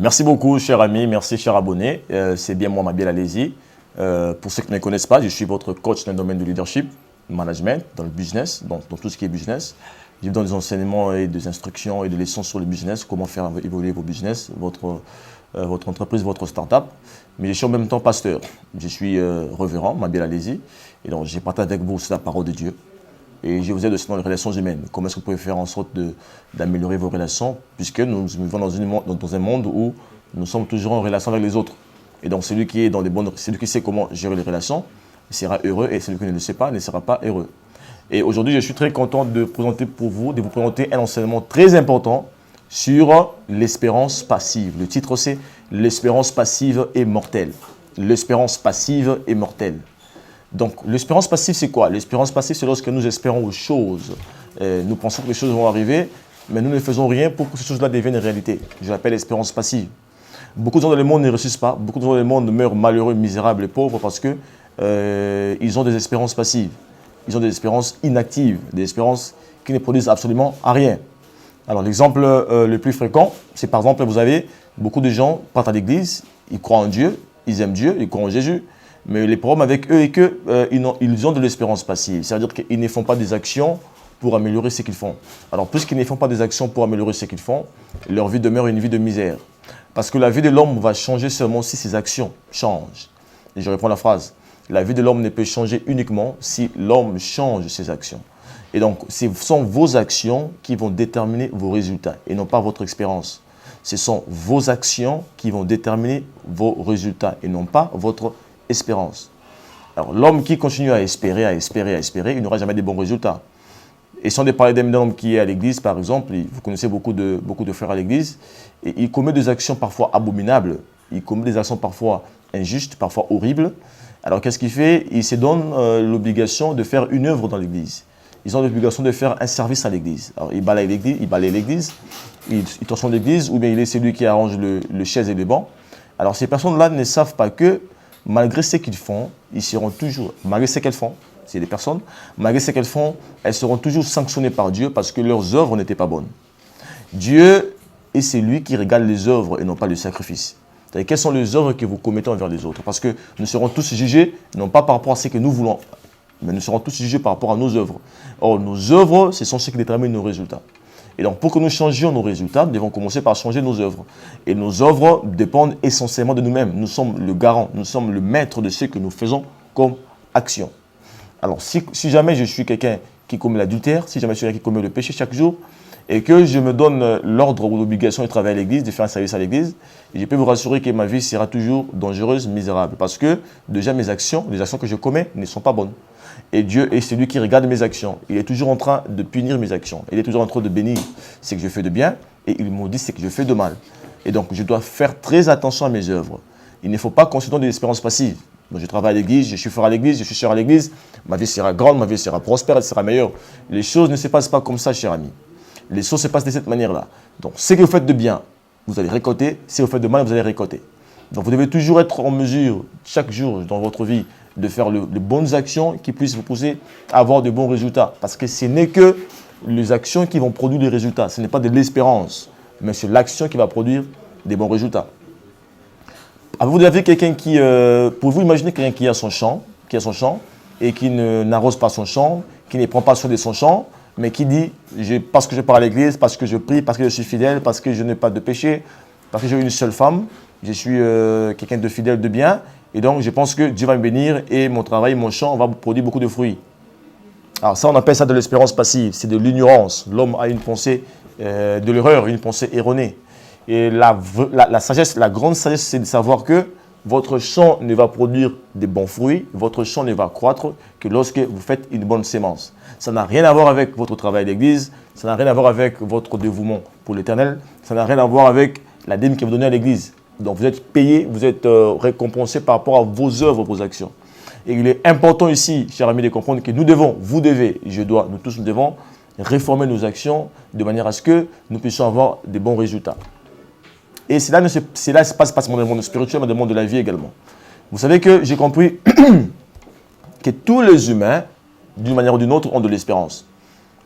Merci beaucoup, cher ami, merci, cher abonné. C'est bien moi, Mabiel Alési. Pour ceux qui ne me connaissent pas, je suis votre coach dans le domaine du leadership, management, dans le business, dans tout ce qui est business. Je vous donne des enseignements et des instructions et des leçons sur le business, comment faire évoluer vos business, votre entreprise, votre start-up. Mais je suis en même temps pasteur. Je suis révérend, Mabiel Alési. Et donc, j'ai partagé avec vous aussi la parole de Dieu. Et je vous aide aussi dans les relations humaines. Comment est-ce que vous pouvez faire en sorte d'améliorer vos relations, puisque nous vivons dans un monde où nous sommes toujours en relation avec les autres. Et donc celui qui est dans les bonnes, celui qui sait comment gérer les relations, sera heureux, et celui qui ne le sait pas ne sera pas heureux. Et aujourd'hui, je suis très content de vous présenter un enseignement très important sur l'espérance passive. Le titre c'est l'espérance passive est mortelle. L'espérance passive est mortelle. Donc, l'espérance passive, c'est quoi? L'espérance passive, c'est lorsque nous espérons aux choses. Nous pensons que les choses vont arriver, mais nous ne faisons rien pour que ces choses-là deviennent réalité. Je l'appelle l'espérance passive. Beaucoup de gens dans le monde ne réussissent pas. Beaucoup de gens dans le monde meurent malheureux, misérables et pauvres parce qu'ils ont des espérances passives. Ils ont des espérances inactives, des espérances qui ne produisent absolument rien. Alors, l'exemple le plus fréquent, c'est par exemple, vous avez beaucoup de gens qui partent à l'église, ils croient en Dieu, ils aiment Dieu, ils croient en Jésus. Mais les problèmes avec eux est qu'ils ont de l'espérance passive. C'est-à-dire qu'ils ne font pas des actions pour améliorer ce qu'ils font. Alors, puisqu'ils ne font pas des actions pour améliorer ce qu'ils font, leur vie demeure une vie de misère. Parce que la vie de l'homme va changer seulement si ses actions changent. Et je réponds à la phrase. La vie de l'homme ne peut changer uniquement si l'homme change ses actions. Et donc, ce sont vos actions qui vont déterminer vos résultats et non pas votre expérience. Ce sont vos actions qui vont déterminer vos résultats et non pas votre espérance. Alors, l'homme qui continue à espérer, il n'aura jamais de bons résultats. Et sans parler d'un homme qui est à l'église, par exemple, vous connaissez beaucoup de frères à l'église, et il commet des actions parfois abominables, il commet des actions parfois injustes, parfois horribles. Alors, qu'est-ce qu'il fait? Il se donne l'obligation de faire une œuvre dans l'église. Ils ont l'obligation de faire un service à l'église. Alors, il balaye l'église, il transforme l'église, ou bien il est celui qui arrange le chaise et le banc. Alors, ces personnes-là ne savent pas que malgré ce qu'ils font, ils seront toujours, malgré ce qu'elles font, c'est des personnes, malgré ce qu'elles font, elles seront toujours sanctionnées par Dieu parce que leurs œuvres n'étaient pas bonnes. Dieu est celui qui regarde les œuvres et non pas le sacrifice. C'est-à-dire, quelles sont les œuvres que vous commettez envers les autres? Parce que nous serons tous jugés, non pas par rapport à ce que nous voulons, mais nous serons tous jugés par rapport à nos œuvres. Or, nos œuvres, ce sont ce qui déterminent nos résultats. Et donc, pour que nous changions nos résultats, nous devons commencer par changer nos œuvres. Et nos œuvres dépendent essentiellement de nous-mêmes. Nous sommes le garant, nous sommes le maître de ce que nous faisons comme action. Alors, si jamais je suis quelqu'un qui commet l'adultère, si jamais je suis quelqu'un qui commet le péché chaque jour, et que je me donne l'ordre ou l'obligation de travailler à l'église, de faire un service à l'église, je peux vous rassurer que ma vie sera toujours dangereuse, misérable. Parce que déjà les actions que je commets ne sont pas bonnes. Et Dieu est celui qui regarde mes actions. Il est toujours en train de punir mes actions. Il est toujours en train de bénir ce que je fais de bien et il maudit ce que je fais de mal. Et donc, je dois faire très attention à mes œuvres. Il ne faut pas qu'on se donne de l'espérance passive. Donc, je travaille à l'église, je suis fort à l'église, je suis cher à l'église. Ma vie sera grande, ma vie sera prospère, elle sera meilleure. Les choses ne se passent pas comme ça, cher ami. Les choses se passent de cette manière-là. Donc, ce que vous faites de bien, vous allez récolter. Si vous faites de mal, vous allez récolter. Donc, vous devez toujours être en mesure, chaque jour dans votre vie, de faire de bonnes actions qui puissent vous pousser à avoir de bons résultats. Parce que ce n'est que les actions qui vont produire les résultats. Ce n'est pas de l'espérance, mais c'est l'action qui va produire des bons résultats. Avez-vous déjà vu quelqu'un qui... pouvez-vous imaginer quelqu'un qui a son champ et qui n'arrose pas son champ, qui ne prend pas soin de son champ, mais qui dit, parce que je pars à l'église, parce que je prie, parce que je suis fidèle, parce que je n'ai pas de péché, parce que j'ai une seule femme, je suis quelqu'un de fidèle, de bien, et donc je pense que Dieu va me bénir et mon travail, mon champ va produire beaucoup de fruits. Alors ça, on appelle ça de l'espérance passive, c'est de l'ignorance. L'homme a une pensée de l'erreur, une pensée erronée. Et la sagesse, la grande sagesse, c'est de savoir que votre champ ne va produire de bons fruits, votre champ ne va croître que lorsque vous faites une bonne sémence. Ça n'a rien à voir avec votre travail à l'église, ça n'a rien à voir avec votre dévouement pour l'éternel, ça n'a rien à voir avec la dîme que vous donnez à l'église. Donc vous êtes payé, vous êtes récompensé par rapport à vos œuvres, vos actions. Et il est important ici, chers amis, de comprendre que nous devons, vous devez, je dois, nous tous nous devons réformer nos actions de manière à ce que nous puissions avoir des bons résultats. Et cela ne se passe pas seulement dans le monde spirituel, mais dans le monde de la vie également. Vous savez que j'ai compris que tous les humains, d'une manière ou d'une autre, ont de l'espérance.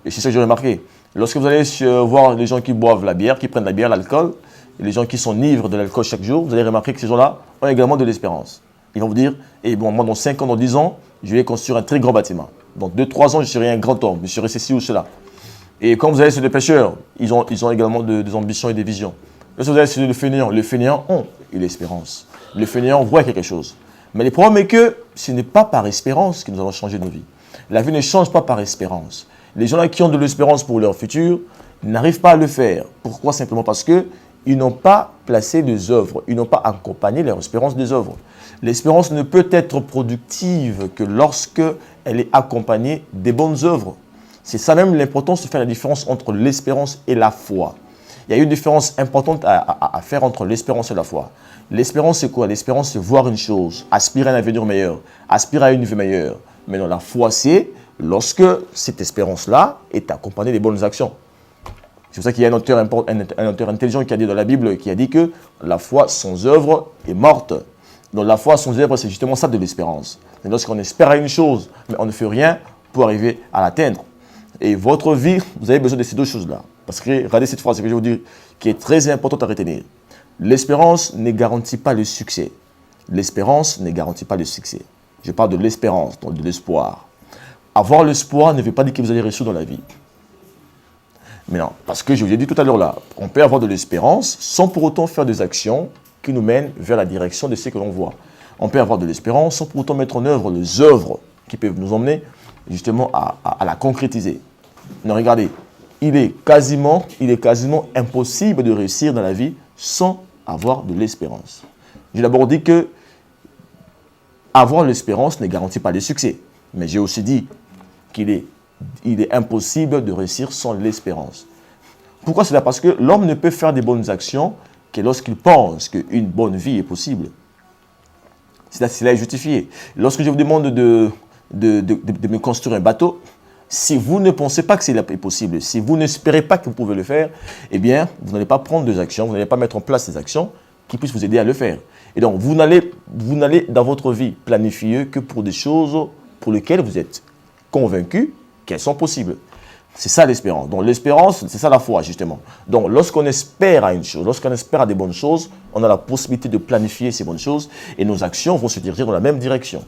Et c'est ça que j'ai remarqué. Lorsque vous allez voir les gens qui boivent la bière, qui prennent la bière, l'alcool, les gens qui sont ivres de l'alcool chaque jour, vous allez remarquer que ces gens-là ont également de l'espérance. Ils vont vous dire, eh bon, moi dans 5 ans, dans 10 ans, je vais construire un très grand bâtiment. Dans 2-3 ans, je serai un grand homme, je serai ceci ou cela. Et quand vous allez sur les pêcheurs, ils ont également des ambitions et des visions. Lorsque vous allez sur les fainéants ont une espérance. Les fainéants voient quelque chose. Mais le problème est que ce n'est pas par espérance que nous allons changer nos vies. La vie ne change pas par espérance. Les gens là qui ont de l'espérance pour leur futur n'arrivent pas à le faire. Pourquoi? Simplement parce qu'ils n'ont pas placé des œuvres. Ils n'ont pas accompagné leur espérance des œuvres. L'espérance ne peut être productive que lorsque elle est accompagnée des bonnes œuvres. C'est ça même l'importance de faire la différence entre l'espérance et la foi. Il y a une différence importante à faire entre l'espérance et la foi. L'espérance, c'est quoi? L'espérance, c'est voir une chose, aspirer à un avenir meilleur, aspirer à une vie meilleure. Mais non, la foi, c'est lorsque cette espérance-là est accompagnée des bonnes actions. C'est pour ça qu'il y a un auteur intelligent qui a dit dans la Bible, qui a dit que la foi sans œuvre est morte. Donc la foi sans œuvre, c'est justement ça de l'espérance. C'est lorsqu'on espère à une chose, mais on ne fait rien pour arriver à l'atteindre. Et votre vie, vous avez besoin de ces deux choses-là. Parce que, regardez cette phrase que je vais vous dire, qui est très importante à retenir. L'espérance ne garantit pas le succès. L'espérance ne garantit pas le succès. Je parle de l'espérance, donc de l'espoir. Avoir l'espoir ne veut pas dire que vous allez réussir dans la vie. Mais non, parce que je vous ai dit tout à l'heure là, on peut avoir de l'espérance sans pour autant faire des actions qui nous mènent vers la direction de ce que l'on voit. On peut avoir de l'espérance sans pour autant mettre en œuvre les œuvres qui peuvent nous emmener justement à la concrétiser. Non, regardez, il est quasiment impossible de réussir dans la vie sans avoir de l'espérance. J'ai d'abord dit que avoir l'espérance ne garantit pas le succès. Mais j'ai aussi dit qu'il est impossible de réussir sans l'espérance. Pourquoi cela? Parce que l'homme ne peut faire des bonnes actions que lorsqu'il pense qu'une bonne vie est possible. Cela est justifié. Lorsque je vous demande de me construire un bateau, si vous ne pensez pas que c'est possible, si vous n'espérez pas que vous pouvez le faire, eh bien, vous n'allez pas prendre des actions, vous n'allez pas mettre en place des actions qui puissent vous aider à le faire. Et donc, vous n'allez dans votre vie planifier que pour des choses pour lesquelles vous êtes convaincu qu'elles sont possibles. C'est ça l'espérance. Donc, l'espérance, c'est ça la foi, justement. Donc, lorsqu'on espère à une chose, lorsqu'on espère à des bonnes choses, on a la possibilité de planifier ces bonnes choses et nos actions vont se diriger dans la même direction.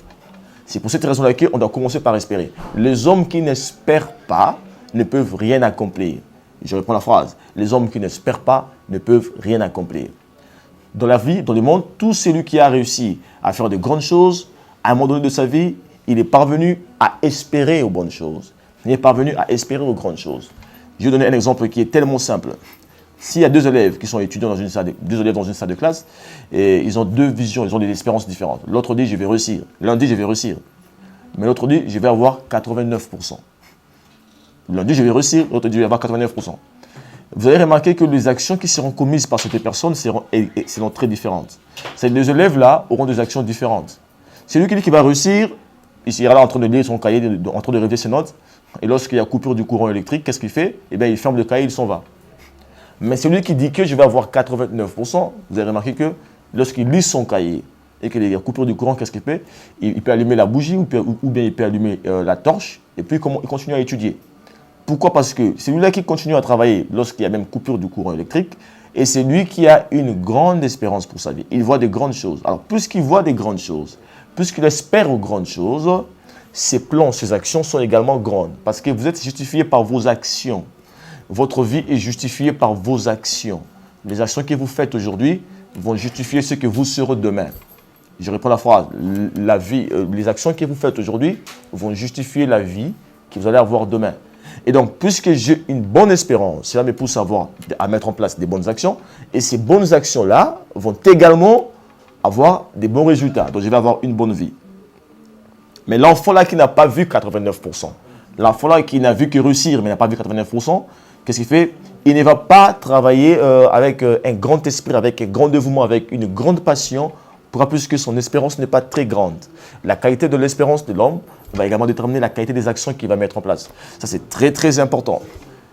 C'est pour cette raison-là qu'on doit commencer par espérer. Les hommes qui n'espèrent pas ne peuvent rien accomplir. Je reprends la phrase. Les hommes qui n'espèrent pas ne peuvent rien accomplir. Dans la vie, dans le monde, tout celui qui a réussi à faire de grandes choses, à un moment donné de sa vie, il est parvenu à espérer aux bonnes choses. Il est parvenu à espérer aux grandes choses. Je vais donner un exemple qui est tellement simple. S'il y a deux élèves qui sont étudiants dans une salle de classe, et ils ont deux visions, ils ont des espérances différentes. L'autre dit, je vais réussir. L'un dit, je vais réussir. Mais l'autre dit, je vais avoir 89%. L'un dit, je vais réussir. L'autre dit, je vais avoir 89%. Vous allez remarquer que les actions qui seront commises par cette personne seront très différentes. Ces deux élèves-là auront des actions différentes. Celui qui dit qu'il va réussir, il sera là en train de lire son cahier, en train de réviser ses notes. Et lorsqu'il y a coupure du courant électrique, qu'est-ce qu'il fait? Eh bien, il ferme le cahier, il s'en va. Mais celui qui dit que je vais avoir 89%, vous avez remarqué que lorsqu'il lit son cahier et qu'il y a coupure du courant, qu'est-ce qu'il fait? Il peut allumer la bougie ou bien il peut allumer la torche et puis il continue à étudier. Pourquoi? Parce que celui-là qui continue à travailler lorsqu'il y a même coupure du courant électrique, et c'est lui qui a une grande espérance pour sa vie. Il voit de grandes choses. Alors, puisqu'il voit des grandes choses, puisqu'il espère aux grandes choses, ses plans, ses actions sont également grandes. Parce que vous êtes justifié par vos actions. Votre vie est justifiée par vos actions. Les actions que vous faites aujourd'hui vont justifier ce que vous serez demain. Je réponds la phrase. Les actions que vous faites aujourd'hui vont justifier la vie que vous allez avoir demain. Et donc, puisque j'ai une bonne espérance, cela me pousse à mettre en place des bonnes actions. Et ces bonnes actions-là vont également avoir des bons résultats. Donc, je vais avoir une bonne vie. Mais l'enfant là qui n'a pas vu 89%, l'enfant là qui n'a vu que réussir mais n'a pas vu 89%, qu'est-ce qu'il fait? Il ne va pas travailler avec un grand esprit, avec un grand dévouement, avec une grande passion, puisque son espérance n'est pas très grande. La qualité de l'espérance de l'homme va également déterminer la qualité des actions qu'il va mettre en place. Ça, c'est très, très important.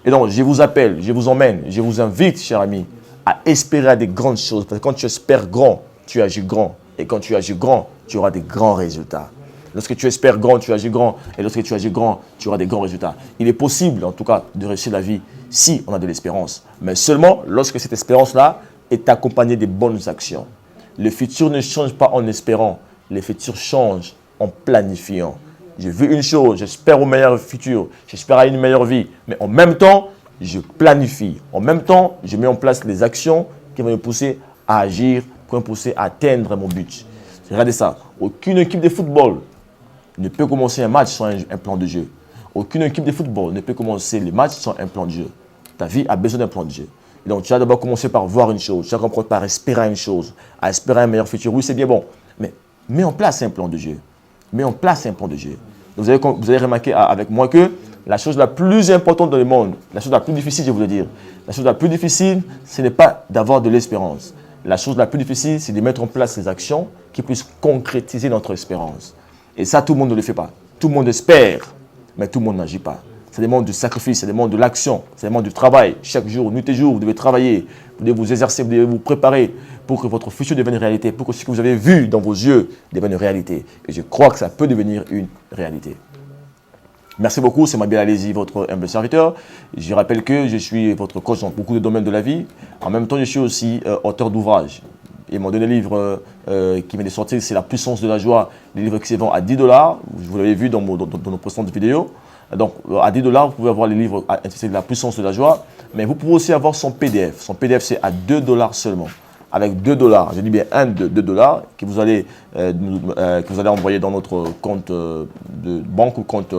Et donc, je vous appelle, je vous emmène, je vous invite, chers amis, à espérer à des grandes choses. Parce que quand tu espères grand, tu agis grand. Et quand tu agis grand, tu auras des grands résultats. Lorsque tu espères grand, tu agis grand. Et lorsque tu agis grand, tu auras des grands résultats. Il est possible, en tout cas, de réussir la vie si on a de l'espérance. Mais seulement lorsque cette espérance-là est accompagné des bonnes actions. Le futur ne change pas en espérant, le futur change en planifiant. Je veux une chose, j'espère au meilleur futur, j'espère à une meilleure vie, mais en même temps, je planifie. En même temps, je mets en place les actions qui vont me pousser à agir, qui vont me pousser à atteindre mon but. Regardez ça, aucune équipe de football ne peut commencer un match sans un plan de jeu. Aucune équipe de football ne peut commencer les matchs sans un plan de jeu. Ta vie a besoin d'un plan de jeu. Et donc, tu vas d'abord commencer par voir une chose, tu vas commencer par espérer une chose, à espérer un meilleur futur. Oui, c'est bien bon, mais mets en place un plan de jeu. Mets en place un plan de jeu. Vous allez remarquer avec moi que la chose la plus importante dans le monde, la chose la plus difficile, je voulais dire, la chose la plus difficile, ce n'est pas d'avoir de l'espérance. La chose la plus difficile, c'est de mettre en place les actions qui puissent concrétiser notre espérance. Et ça, tout le monde ne le fait pas. Tout le monde espère, mais tout le monde n'agit pas. Ça demande du sacrifice, ça demande de l'action, ça demande du travail. Chaque jour, nuit et jour, vous devez travailler, vous devez vous exercer, vous devez vous préparer pour que votre futur devienne une réalité, pour que ce que vous avez vu dans vos yeux devienne une réalité. Et je crois que ça peut devenir une réalité. Merci beaucoup, c'est Mabel Alési, votre humble serviteur. Je rappelle que je suis votre coach dans beaucoup de domaines de la vie. En même temps, je suis aussi auteur d'ouvrages. Et mon dernier livre qui vient de sortir, c'est La puissance de la joie, le livre qui se vend à 10 $. Vous l'avez vu dans nos précédentes vidéos. Donc, à 10 $, vous pouvez avoir le livre intitulé La puissance de la joie. Mais vous pouvez aussi avoir son PDF. Son PDF, c'est à 2 $ seulement. Avec 2 $, je dis bien 2 $ que vous allez envoyer dans notre compte de banque ou compte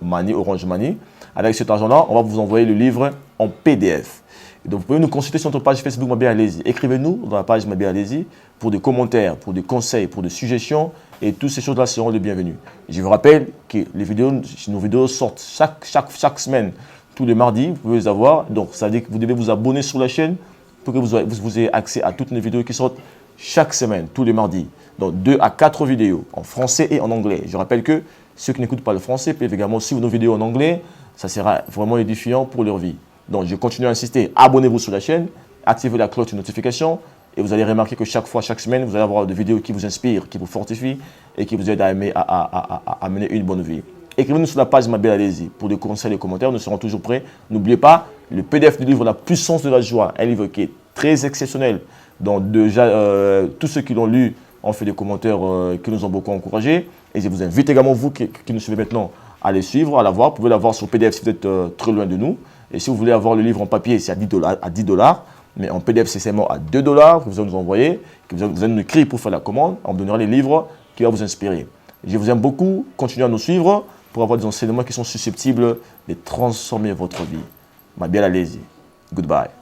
Money, Orange Money. Avec cet argent-là, on va vous envoyer le livre en PDF. Et donc, vous pouvez nous consulter sur notre page Facebook Mabel Alési. Écrivez-nous dans la page Mabel Alési pour des commentaires, pour des conseils, pour des suggestions. Et toutes ces choses-là seront les bienvenues. Et je vous rappelle que nos vidéos sortent chaque semaine, tous les mardis. Vous pouvez les avoir. Donc, ça veut dire que vous devez vous abonner sur la chaîne pour que vous ayez accès à toutes les vidéos qui sortent chaque semaine, tous les mardis. Donc, 2 à 4 vidéos en français et en anglais. Je rappelle que ceux qui n'écoutent pas le français peuvent également suivre nos vidéos en anglais. Ça sera vraiment édifiant pour leur vie. Donc, je continue à insister. Abonnez-vous sur la chaîne, activez la cloche de notification et vous allez remarquer que chaque semaine, vous allez avoir des vidéos qui vous inspirent, qui vous fortifient et qui vous aident à mener une bonne vie. Écrivez-nous sur la page Mabel Alési pour des conseils et des commentaires. Nous serons toujours prêts. N'oubliez pas, le PDF du livre La puissance de la joie, un livre qui est très exceptionnel. Donc, déjà, tous ceux qui l'ont lu ont fait des commentaires qui nous ont beaucoup encouragés. Et je vous invite également, vous qui nous suivez maintenant, à les suivre, à l'avoir. Vous pouvez l'avoir sur PDF si vous êtes très loin de nous. Et si vous voulez avoir le livre en papier, c'est à 10 $. Mais en PDF, c'est seulement à 2 $ que vous allez nous envoyer, que vous allez nous écrire pour faire la commande. On vous donnera les livres qui vont vous inspirer. Je vous aime beaucoup. Continuez à nous suivre pour avoir des enseignements qui sont susceptibles de transformer votre vie. Mabel Alési. Goodbye.